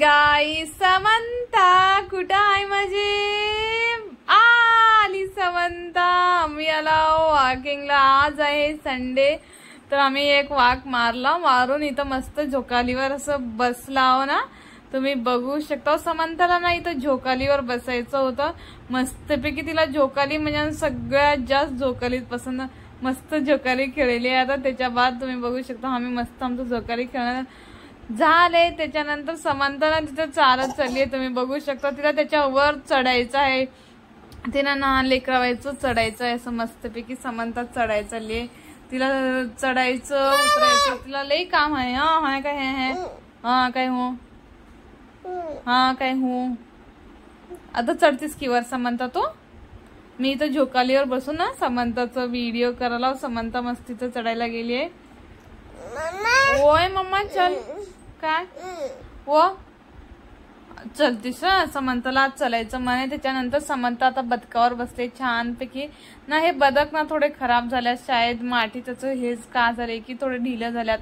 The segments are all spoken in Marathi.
गाईस समंता कुठं आहे माझे? आली समंता. आम्ही आला वॉकिंगला. आज आहे संडे, तर आम्ही एक वॉक मारून इथं मस्त झोकालीवर असं बसला आहो ना. तुम्ही बघू शकता. समंताला ना इथं झोकालीवर बसायचं होतं. मस्तपैकी तिला झोकाली म्हणजे सगळ्यात जास्त झोकालीत पसंत. मस्त झोकाली खेळली आहे. आता त्याच्या बाद तुम्ही बघू शकता आम्ही मस्त आमचं झोकाली खेळणार झाले. त्याच्यानंतर समंताला तिथं चालत चालली आहे. तुम्ही बघू शकता तिला त्याच्यावर चढायचं आहे. तिला ना लेकरावायचं चढायचं आहे. असं मस्तपैकी समंता चढायला चालली आहे. तिला चढायचं उतरायचं तिला लई काम आहे. हा काय है हा काय हो हा काय हो. आता चढतीस की वर समंता तू? मी इथं झोकालीवर बसून ना समंताचा व्हिडिओ करायला. समंता मस्तीचं चढायला गेली आहे. ओय मम्मा चल. काय वो चलतीस? समंताला आज चलायचं म्हणे. त्याच्यानंतर समंता आता बदकावर बसले छानपैकी ना. हे बदक ना थोडे खराब झाल्यात शाळेत. माठी त्याचं हेच का झाले की थोडे ढिल्या झाल्यात.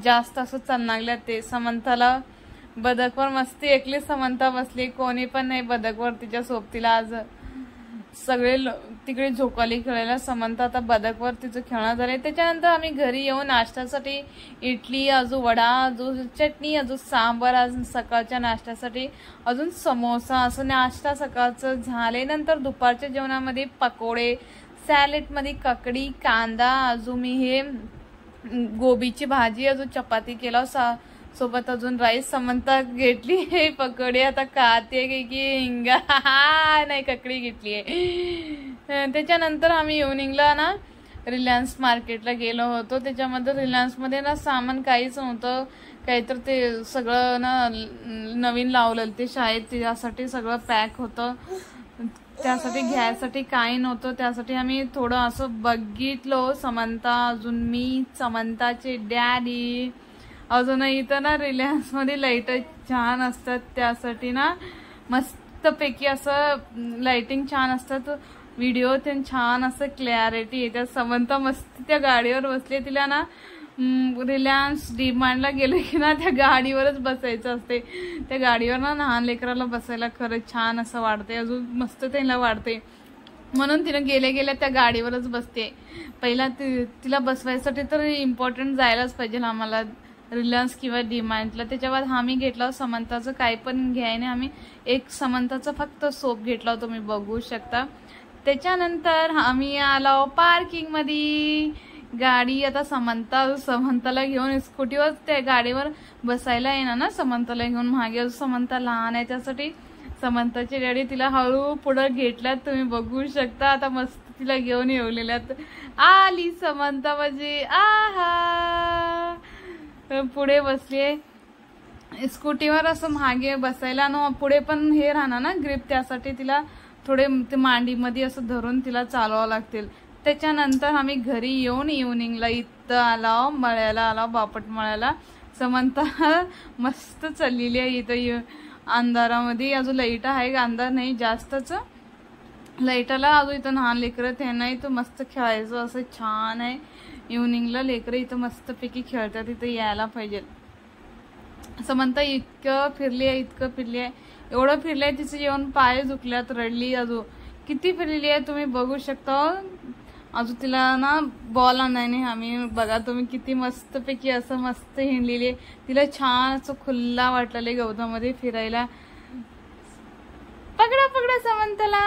जास्त असं चन्नागल्यात ते. समंताला बदकवर मस्ती एकली समंता बसली. कोणी पण नाही बदकवर तिच्या सोबतीला. आज सगळे तिकडे झोकाली खेळायला. समंता आता बदकवर तिचं खेळणं झालंय. त्याच्यानंतर आम्ही घरी येऊन नाश्त्यासाठी इडली, अजून वडा, अजून चटणी, अजून सांबर, अजून सकाळच्या नाश्त्यासाठी अजून समोसा असं नाश्ता सकाळचं झाले. नंतर दुपारच्या जेवणामध्ये पकोडे, सॅलेड मध्ये काकडी, कांदा, अजून मी हे गोबीची भाजी, अजून चपाती केला सोबत अजून राईस. समंता घेतली हे पकोडे. आता खाते की हिंगा नाही ककडी घेतलीये. त्याच्यानंतर आम्ही इव्हनिंगला ना रिलायन्स मार्केटला गेलो होतो. त्याच्यामध्ये रिलायन्स मध्ये ना सामान काहीच नव्हतं. काहीतर ते सगळं ना नवीन लावलेलं ते शाळेत त्यासाठी सगळं पॅक होतं. त्यासाठी घ्यायसाठी काही नव्हतं. त्यासाठी आम्ही थोडं असं बघितलो. समंता, अजून मी, समंताचे डॅडी. अजून इथं ना रिलायन्स मध्ये लाईट छान असतात. त्यासाठी ना मस्तपैकी असं लाइटिंग छान असतात. व्हिडिओ ते छान असं क्लॅरिटी येतात. समंता मस्त त्या गाडीवर बसली. तिला ना रिलायन्स डीमार्टला गेले की ना त्या गाडीवरच बसायचं असते. त्या गाडीवर ना लहान लेकराला बसायला खरंच छान असं वाटते. अजून मस्त त्यांना वाटते म्हणून तिने गेल्या त्या गाडीवरच बसते. पहिला तिला बसवायसाठी तर इम्पॉर्टंट जायलाच पाहिजे आम्हाला रिलायन्स किंवा डीमार्टला. त्याच्या बाद आम्ही घेतला समंताचं काही पण घ्यायने. आम्ही एक समंताचं फक्त सोप घेतला तुम्ही बघू शकता. त्याच्यानंतर आम्ही आलो पार्किंग मध्ये. गाडी आता समंताला घेऊन स्कूटीवर त्या गाडीवर बसायला येणार ना समंताला घेऊन मागे. समंता लहान आहे त्यासाठी समंताची गाडी तिला हळू पुढे घेतल्यात तुम्ही बघू शकता. आता मस्त तिला घेऊन येवलेल्यात. आली समंता माझी. आहा पुढे बसलीये स्कूटीवर. असं मागे बसायला ना पुढे पण हे राहणार ना ग्रिप. त्यासाठी तिला थोडे मांडीमध्ये असं धरून तिला चालवावं लागतील. त्याच्यानंतर आम्ही घरी येऊन इव्हनिंगला इथं आला मळ्याला आला बापट मळ्याला. समंता मस्त चाललेली आहे इथं अंधारामध्ये. अजून लाईट आहे अंधार नाही जास्तच. लाईटाला अजून इथं लहान लेकरं ते नाही तर मस्त खेळायचं असं छान आहे. इव्हनिंगला लेकरं इथं मस्तपैकी खेळतात. इथं यायला पाहिजे. समंता इतकं फिरली आहे एवढं फिरली आहे तिचं जेवण पाय दुखल्यात. रडली अजून किती फिरलेली आहे तुम्ही बघू शकता. अजून तिला ना बॉल आणायने आम्ही बघा तुम्ही किती मस्तपैकी असं मस्त हिंडलेली आहे. तिला छान असं खुल्ला वाटलेलं गवतामध्ये फिरायला. पकडा समंताला